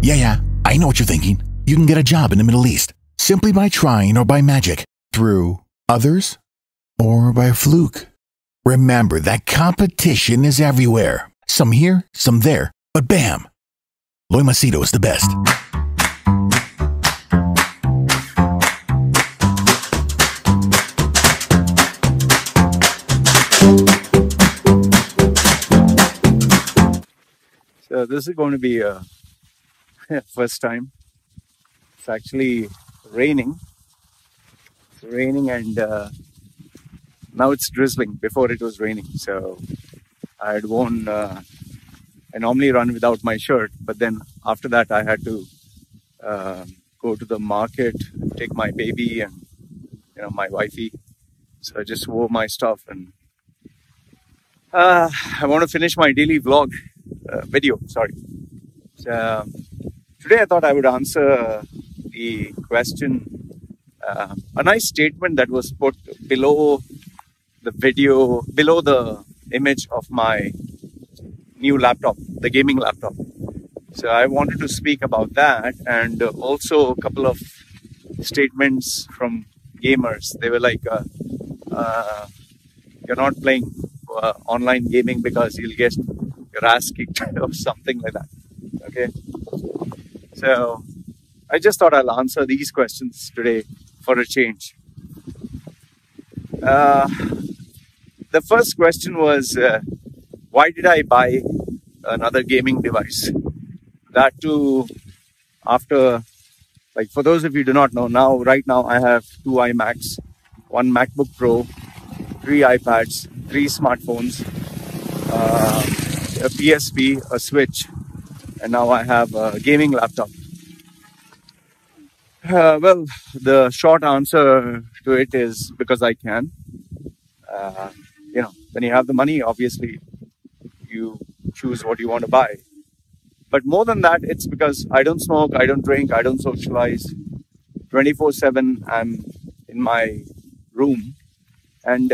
Yeah, I know what you're thinking. You can get a job in the Middle East simply by trying or by magic, through others, or by a fluke. Remember that competition is everywhere. Some here, some there, but bam! Loy Macedo is the best. So this is going to be a first time. It's actually raining. It's raining and now it's drizzling. Before it was raining. So I had worn, I normally run without my shirt, but then after that I had to go to the market, take my baby and my wifey. So I just wore my stuff and I want to finish my daily vlog video. Sorry. So, today I thought I would answer the question, a nice statement that was put below the video, below the image of my new laptop, the gaming laptop. So I wanted to speak about that, and also a couple of statements from gamers. They were like, you're not playing online gaming because you'll get your ass kicked or something like that. Okay. So I just thought I'll answer these questions today for a change. The first question was, why did I buy another gaming device? That too, after, like, for those of you who do not know, right now I have 2 iMacs, 1 MacBook Pro, 3 iPads, 3 smartphones, a PSP, a Switch, and now I have a gaming laptop. Well, the short answer to it is because I can. When you have the money, obviously you choose what you want to buy. But more than that, it's because I don't smoke, I don't drink, I don't socialize. 24/7, I'm in my room, and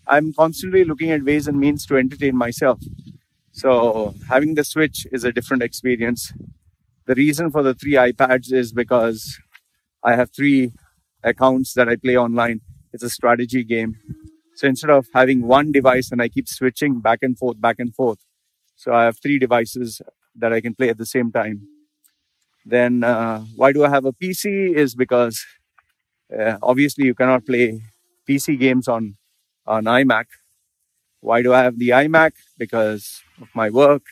I'm constantly looking at ways and means to entertain myself. So having the Switch is a different experience. The reason for the 3 iPads is because I have 3 accounts that I play online. It's a strategy game. So instead of having one device and I keep switching back and forth. So I have 3 devices that I can play at the same time. Then why do I have a PC is because obviously you cannot play PC games on iMac. Why do I have the iMac? Because of my work.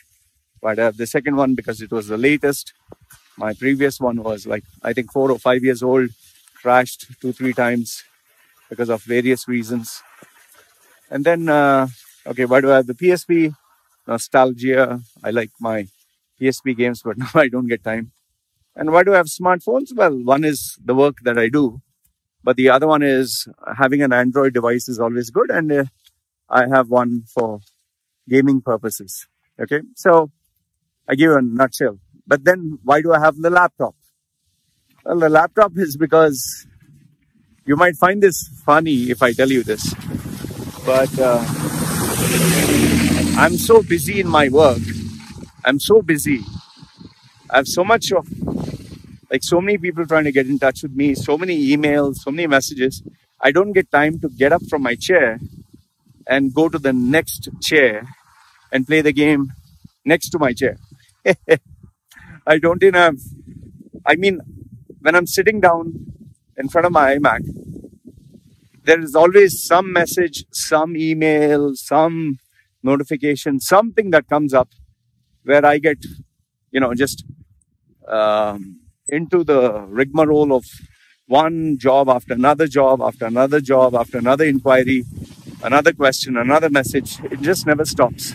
Why do I have the second one? Because it was the latest. My previous one was like, I think 4 or 5 years old, crashed 2-3 times because of various reasons. And then, okay, why do I have the PSP? Nostalgia. I like my PSP games, but now I don't get time. And why do I have smartphones? Well, one is the work that I do, but the other one is having an Android device is always good. And I have one for gaming purposes. Okay, so I give you a nutshell. But then why do I have the laptop? Well, the laptop is because you might find this funny if I tell you this, but I'm so busy in my work. I'm so busy. I have so much of, like, so many people trying to get in touch with me, so many emails, so many messages. I don't get time to get up from my chair and go to the next chair and play the game next to my chair. I don't even have, I mean, when I'm sitting down in front of my iMac, there is always some message, some email, some notification, something that comes up where I get, just into the rigmarole of one job after another job, after another job, after another inquiry, another question, another message. It just never stops.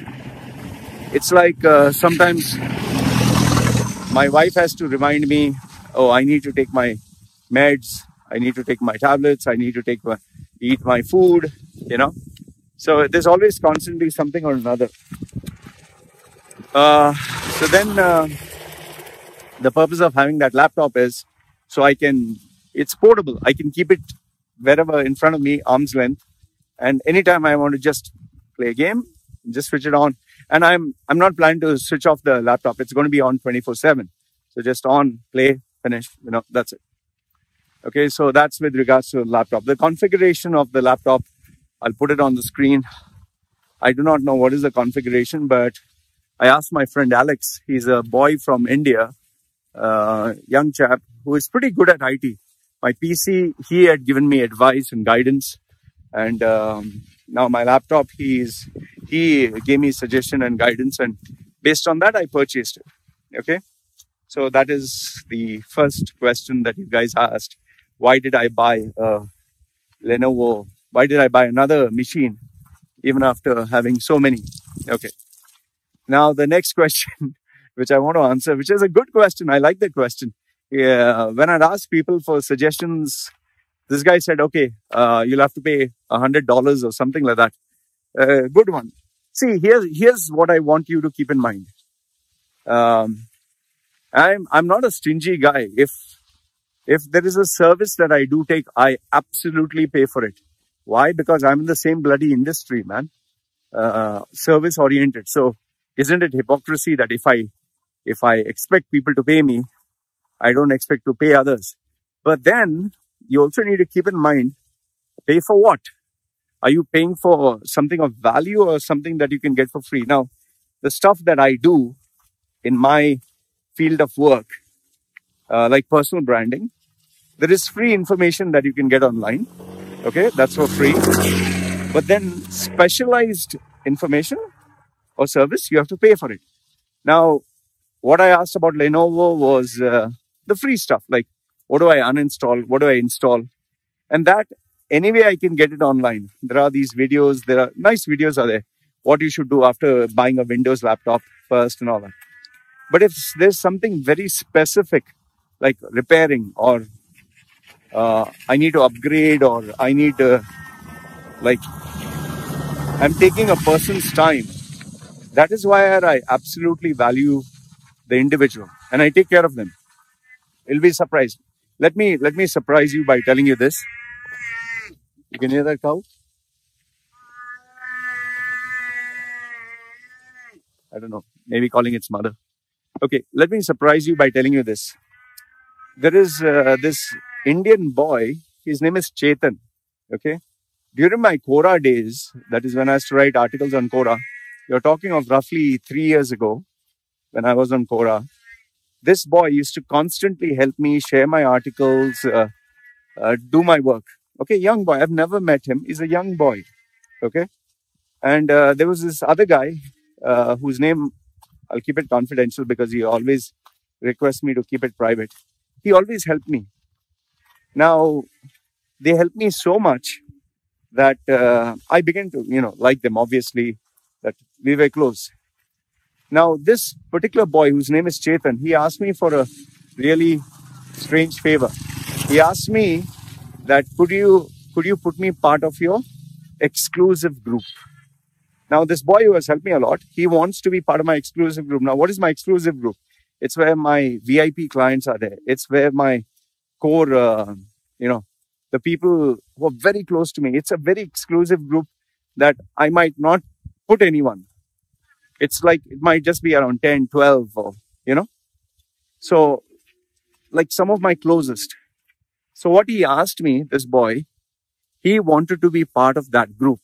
It's like sometimes my wife has to remind me, oh, I need to take my meds, I need to take my tablets, I need to eat my food, So there's always constantly something or another. So then the purpose of having that laptop is so it's portable. I can keep it wherever in front of me, arm's length. And anytime I want to just play a game, Just switch it on. And I'm not planning to switch off the laptop. It's going to be on 24/7. So just on, play, finish, that's it. Okay, so that's with regards to the laptop. The configuration of the laptop, I'll put it on the screen. I do not know what is the configuration, but I asked my friend Alex. He's a boy from India, young chap who is pretty good at IT. My PC, he had given me advice and guidance. And now my laptop, he gave me suggestion and guidance. And based on that, I purchased it. Okay. So that is the first question that you guys asked. Why did I buy a Lenovo? Why did I buy another machine even after having so many? Okay. Now the next question, which I want to answer, which is a good question. I like that question. Yeah, when I'd ask people for suggestions, this guy said, okay, you'll have to pay $100 or something like that. Good one. See, here's what I want you to keep in mind. I'm not a stingy guy. If there is a service that I do take, I absolutely pay for it. Why? Because I'm in the same bloody industry, man. Service oriented. So isn't it hypocrisy that if I expect people to pay me, I don't expect to pay others? But then you also need to keep in mind, pay for what? Are you paying for something of value or something that you can get for free? Now, the stuff that I do in my field of work, like personal branding, there is free information that you can get online. Okay, that's for free. But then specialized information or service, you have to pay for it. Now, what I asked about Lenovo was the free stuff, like what do I uninstall, what do I install? And that anyway, I can get it online. There are these videos, there are nice videos are there. What you should do after buying a Windows laptop first and all that. But if there's something very specific, like repairing or I need to upgrade or I need I'm taking a person's time. That is why I absolutely value the individual and I take care of them. You'll be surprised. Let me surprise you by telling you this. You can hear that cow? I don't know. Maybe calling its mother. Okay, let me surprise you by telling you this. There is this Indian boy. His name is Chetan. Okay. During my Quora days, that is when I used to write articles on Quora, you're talking of roughly 3 years ago when I was on Quora. This boy used to constantly help me share my articles, do my work. Okay, young boy. I've never met him. He's a young boy. Okay. And there was this other guy whose name, I'll keep it confidential because he always requests me to keep it private. He always helped me. Now, they helped me so much that I began to, like them, obviously, that we were close. Now, this particular boy, whose name is Chetan, he asked me for a really strange favor. He asked me that, could you put me part of your exclusive group? Now, this boy who has helped me a lot, he wants to be part of my exclusive group. Now, what is my exclusive group? It's where my VIP clients are there. It's where my core, the people who are very close to me. It's a very exclusive group that I might not put anyone. It's like, it might just be around 10, 12 or, So, like some of my closest. So what he asked me, this boy, he wanted to be part of that group.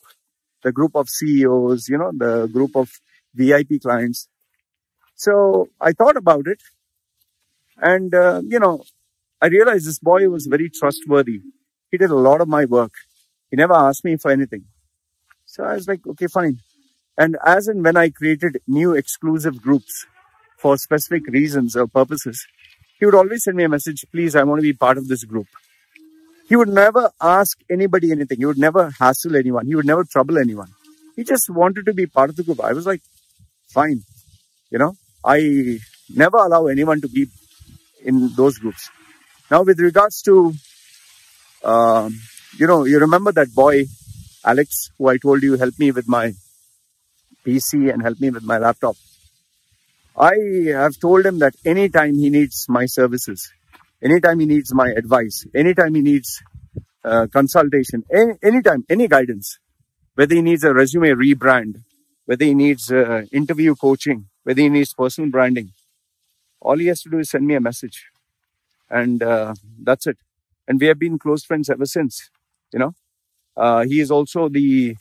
The group of CEOs, the group of VIP clients. So I thought about it. And, I realized this boy was very trustworthy. He did a lot of my work. He never asked me for anything. So I was like, okay, fine. And as and when I created new exclusive groups for specific reasons or purposes, he would always send me a message, please, I want to be part of this group. He would never ask anybody anything. He would never hassle anyone. He would never trouble anyone. He just wanted to be part of the group. I was like, fine. I never allow anyone to be in those groups. Now, with regards to, you remember that boy, Alex, who I told you helped me with my PC and helped me with my laptop. I have told him that anytime he needs my services, anytime he needs my advice, anytime he needs consultation, anytime, any guidance, whether he needs a resume rebrand, whether he needs interview coaching, whether he needs personal branding, all he has to do is send me a message. And that's it. And we have been close friends ever since, you know. He is also the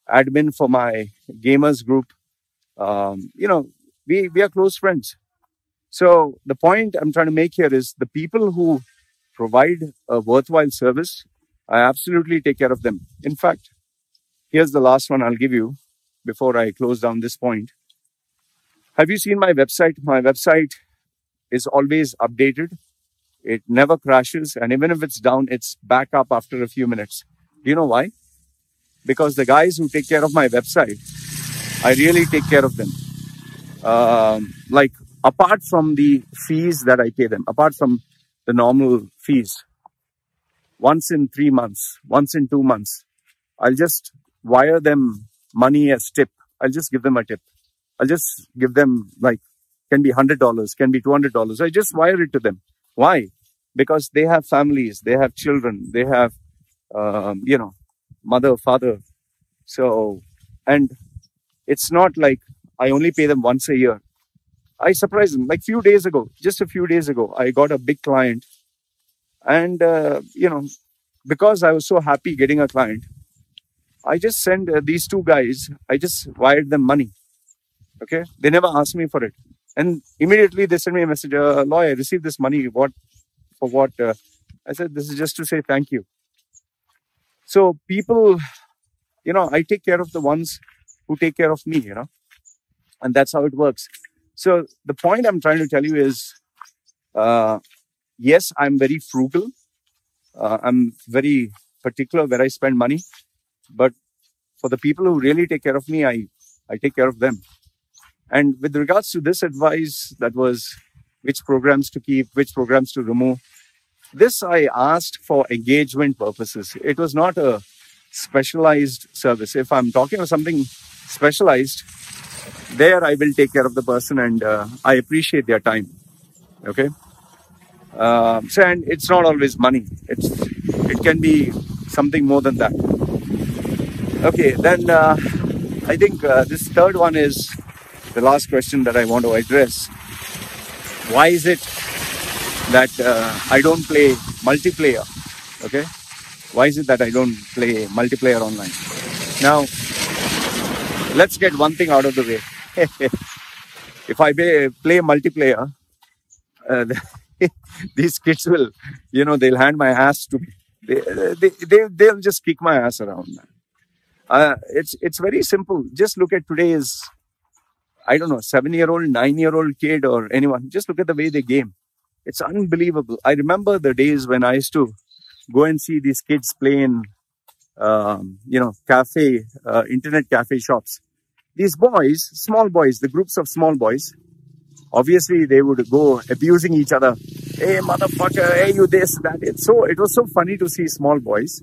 admin for my gamers group. You know, we are close friends. So the point I'm trying to make here is the people who provide a worthwhile service, I absolutely take care of them. In fact, here's the last one I'll give you before I close down this point. Have you seen my website? My website is always updated. It never crashes. And even if it's down, it's back up after a few minutes. Do you know why? Because the guys who take care of my website, I really take care of them. Like, apart from the fees that I pay them, apart from the normal fees, once in 3 months, once in 2 months, I'll just wire them money as tip. I'll just give them a tip. I'll just give them, like, can be $100, can be $200. I just wire it to them. Why? Because they have families, they have children, they have, you know, mother, father. So, and it's not like I only pay them once a year. I surprised them. Like just a few days ago, I got a big client. And, you know, because I was so happy getting a client, I just sent these two guys, I just wired them money. Okay. They never asked me for it. And immediately they sent me a message, Loy, I received this money. For what? I said, this is just to say thank you. So people, you know, I take care of the ones who take care of me, you know, and that's how it works. So the point I'm trying to tell you is, yes, I'm very frugal. I'm very particular where I spend money. But for the people who really take care of me, I take care of them. And with regards to this advice, that was which programs to keep, which programs to remove. This I asked for engagement purposes. It was not a specialized service. If I'm talking of something specialized, there I will take care of the person, and I appreciate their time. Okay. So, and it's not always money. It can be something more than that. Okay. Then I think this third one is the last question that I want to address. Why is it that I don't play multiplayer? Okay. Why is it that I don't play multiplayer online? Now, let's get one thing out of the way. If I play multiplayer, these kids will, you know, they'll hand my ass to me. They'll just kick my ass around. It's very simple. Just look at today's, I don't know, 7-year-old, 9-year-old kid or anyone. Just look at the way they game. It's unbelievable. I remember the days when I used to go and see these kids play in, you know, internet cafe shops. These boys, small boys, the groups of small boys, obviously they would go abusing each other. Hey, motherfucker, hey, you this, that. It was so funny to see small boys.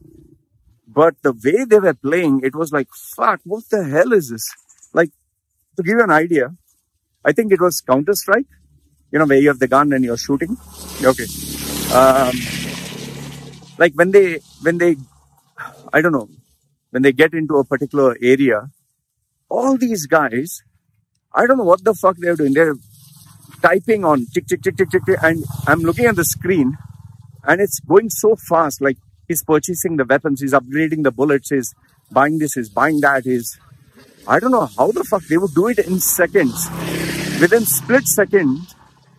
But the way they were playing, it was like, fuck, what the hell is this? Like, to give you an idea, I think it was Counter-Strike, you know, where you have the gun and you're shooting. Okay. Like when they, I don't know, when they get into a particular area, all these guys, I don't know what the fuck they're doing. They're typing on tick, tick, tick, tick, tick, tick, and I'm looking at the screen and it's going so fast. Like, he's purchasing the weapons, he's upgrading the bullets, he's buying this, he's buying that, I don't know how the fuck they would do it in seconds. Within split second,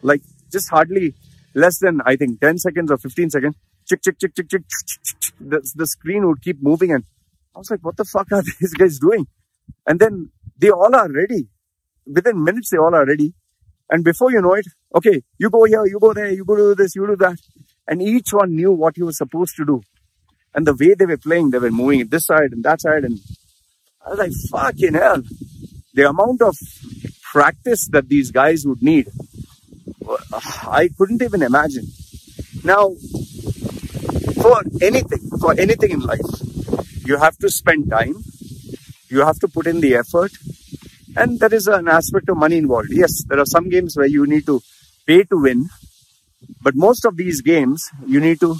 like just hardly less than, I think, 10 seconds or 15 seconds, chick, chick, chick, chick, chick, the screen would keep moving. And I was like, what the fuck are these guys doing? And then they all are ready. Within minutes, they all are ready. And before you know it, okay, you go here, you go there, you go do this, you do that. And each one knew what he was supposed to do. And the way they were playing, they were moving this side and that side. And I was like, fucking hell. The amount of practice that these guys would need, I couldn't even imagine. Now, for anything in life, you have to spend time. You have to put in the effort. And there is an aspect of money involved. Yes, there are some games where you need to pay to win. But most of these games, you need to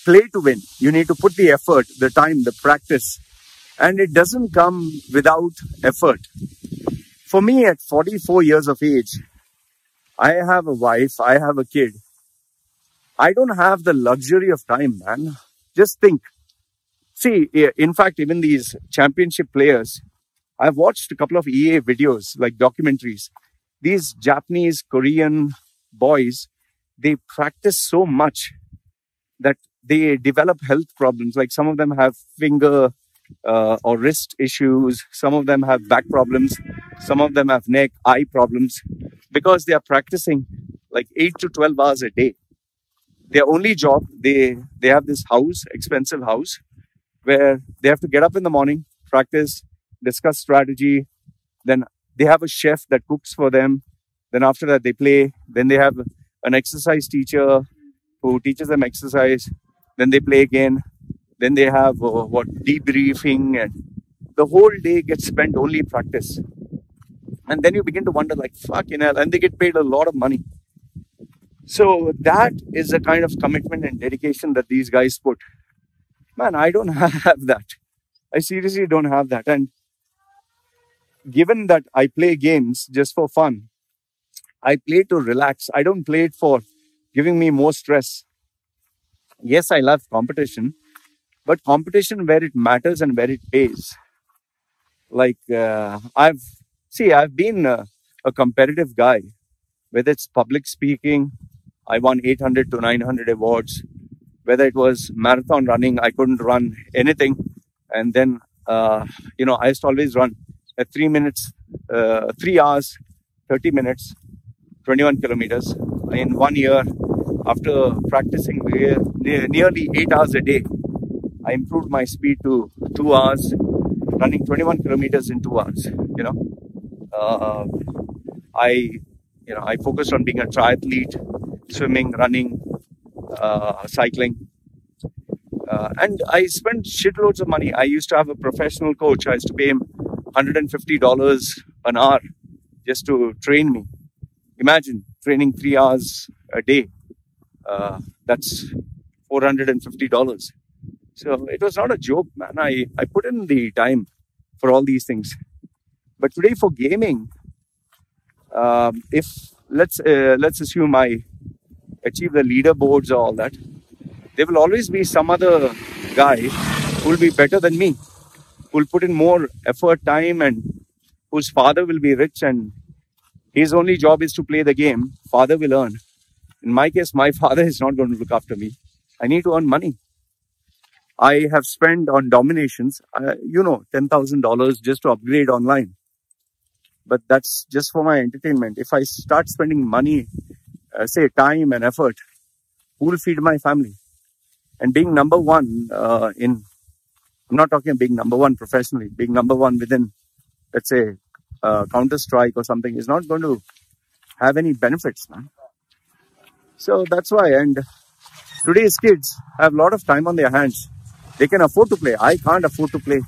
play to win. You need to put the effort, the time, the practice. And it doesn't come without effort. For me, at 44 years of age, I have a wife, I have a kid. I don't have the luxury of time, man. Just think. See, in fact, even these championship players, I've watched a couple of EA videos, like documentaries. These Japanese, Korean boys, they practice so much that they develop health problems. Like some of them have finger or wrist issues. Some of them have back problems. Some of them have neck, eye problems because they are practicing like 8 to 12 hours a day. Their only job, they have this house, expensive house, where they have to get up in the morning, practice, discuss strategy. Then they have a chef that cooks for them. Then after that, they play. Then they have an exercise teacher who teaches them exercise. Then they play again. Then they have debriefing, and the whole day gets spent only in practice. And then you begin to wonder, like, fucking hell, and they get paid a lot of money. So that is the kind of commitment and dedication that these guys put. Man, I don't have that. I seriously don't have that. And given that I play games just for fun, I play to relax. I don't play it for giving me more stress. Yes, I love competition, but competition where it matters and where it pays. Like, I've been a competitive guy, whether it's public speaking. I won 800 to 900 awards. Whether it was marathon running, I couldn't run anything. And then, I used to always run at 3 hours, 30 minutes, 21 kilometers. In 1 year, after practicing nearly 8 hours a day, I improved my speed to 2 hours, running 21 kilometers in 2 hours. I focused on being a triathlete, swimming, running, cycling. And I spent shitloads of money. I used to have a professional coach. I used to pay him $150 an hour just to train me. Imagine training 3 hours a day. That's $450. So it was not a joke, man. I put in the time for all these things. But today for gaming, if let's assume I achieve the leaderboards or all that, there will always be some other guy who will be better than me, who will put in more effort, time, and whose father will be rich and his only job is to play the game. Father will earn. In my case, my father is not going to look after me. I need to earn money. I have spent on dominations, $10,000 just to upgrade online. But that's just for my entertainment. If I start spending money, say time and effort, who will feed my family? And being number one I'm not talking being number one professionally, being number one within, let's say, Counter-Strike or something is not going to have any benefits, man. So that's why. And today's kids have a lot of time on their hands. They can afford to play. I can't afford to play.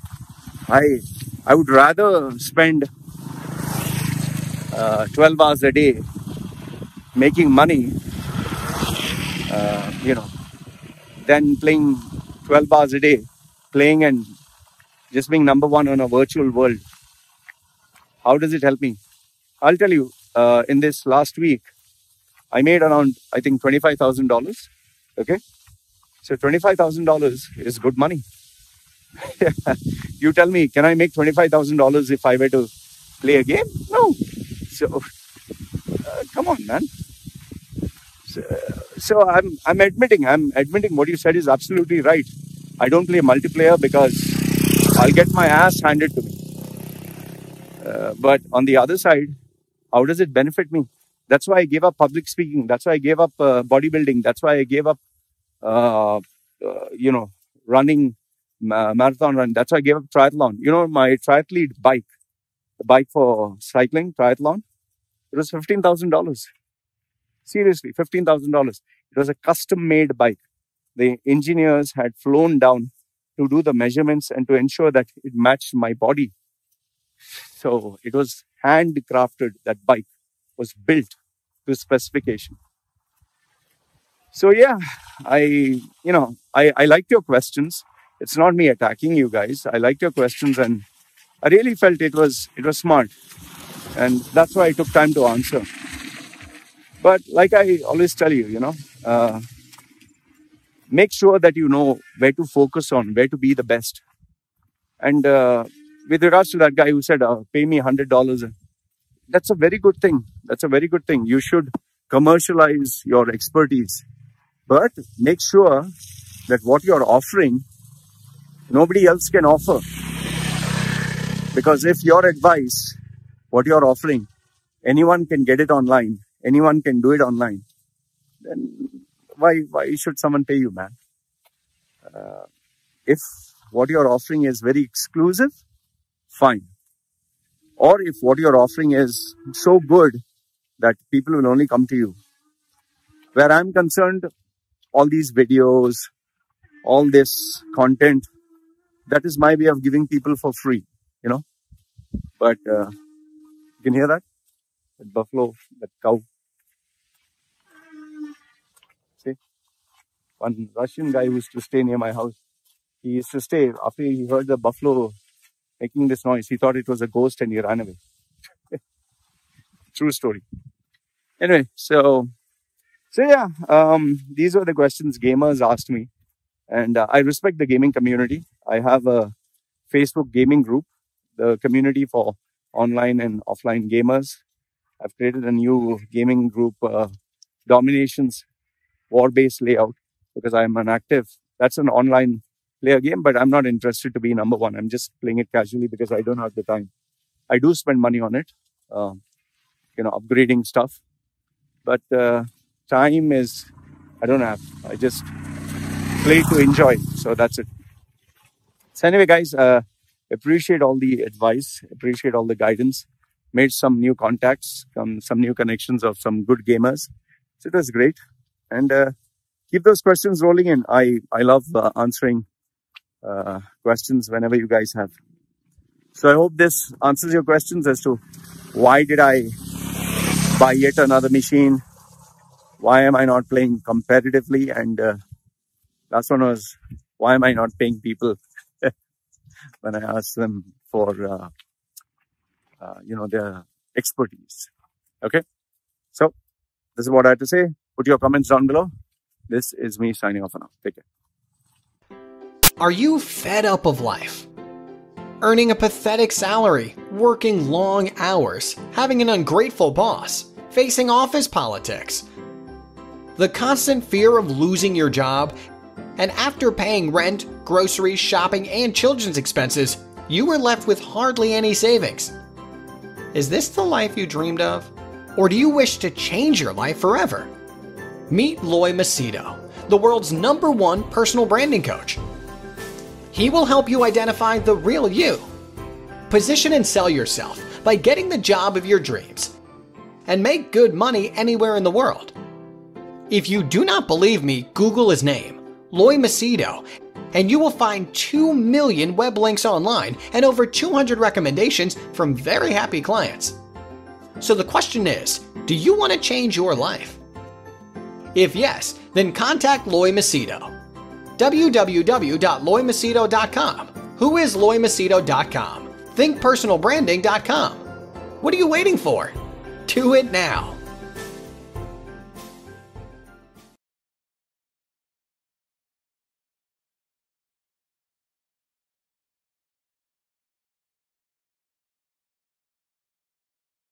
I would rather spend 12 hours a day making money, than playing 12 hours a day, playing and just being number one on a virtual world. How does it help me? I'll tell you, in this last week, I made around, I think, $25,000. Okay. So $25,000 is good money. You tell me, can I make $25,000 if I were to play a game? No. So, come on, man. So I'm admitting what you said is absolutely right. I don't play multiplayer because I'll get my ass handed to me. But on the other side, how does it benefit me? That's why I gave up public speaking. That's why I gave up bodybuilding. That's why I gave up, running, marathon run. That's why I gave up triathlon. My triathlete bike, the bike for cycling, triathlon, it was $15,000. Seriously, $15,000. It was a custom-made bike. The engineers had flown down to do the measurements and to ensure that it matched my body. So it was handcrafted. That bike was built to specification. So yeah, I liked your questions. It's not me attacking you guys. I liked your questions and I really felt it was smart. And that's why I took time to answer. But like I always tell you, make sure that you know where to focus on, where to be the best. And with regards to that guy who said, pay me $100, that's a very good thing. That's a very good thing. You should commercialize your expertise. But make sure that what you're offering, nobody else can offer. Because if your advice, what you're offering, anyone can get it online, anyone can do it online, then why should someone pay you, man? If what you're offering is very exclusive, fine. Or if what you're offering is so good that people will only come to you. Where I'm concerned, all these videos, all this content, that is my way of giving people for free, But you can hear that? That buffalo, that cow. See? One Russian guy who used to stay near my house, he used to stay, after he heard the buffalo making this noise, he thought it was a ghost and he ran away. True story. Anyway, so yeah, these were the questions gamers asked me. And I respect the gaming community. I have a Facebook gaming group, the community for online and offline gamers. I've created a new gaming group, Dominations War-Based Layout, because I'm an active. That's an online player game, but I'm not interested to be number one. I'm just playing it casually because I don't have the time. I do spend money on it, upgrading stuff. But time is, I don't have. I just play to enjoy. So that's it. So anyway, guys, appreciate all the advice, appreciate all the guidance, made some new contacts, some new connections of some good gamers. So it was great. And keep those questions rolling in. I love answering questions whenever you guys have. So I hope this answers your questions as to why did I buy yet another machine? Why am I not playing competitively? And last one was, why am I not paying people when I ask them for, their expertise? Okay. So this is what I had to say. Put your comments down below. This is me signing off for now. Take care. Are you fed up of life? Earning a pathetic salary, working long hours, having an ungrateful boss, facing office politics, the constant fear of losing your job, and after paying rent, groceries, shopping, and children's expenses, you were left with hardly any savings. Is this the life you dreamed of? Or do you wish to change your life forever? Meet Loy Macedo, the world's #1 personal branding coach. He will help you identify the real you. Position and sell yourself by getting the job of your dreams and make good money anywhere in the world. If you do not believe me, Google his name, Loy Macedo, and you will find 2 million web links online and over 200 recommendations from very happy clients. So the question is, do you want to change your life? If yes, then contact Loy Macedo. www.loymacedo.com. Who is loymacedo.com? Thinkpersonalbranding.com. What are you waiting for? Do it now.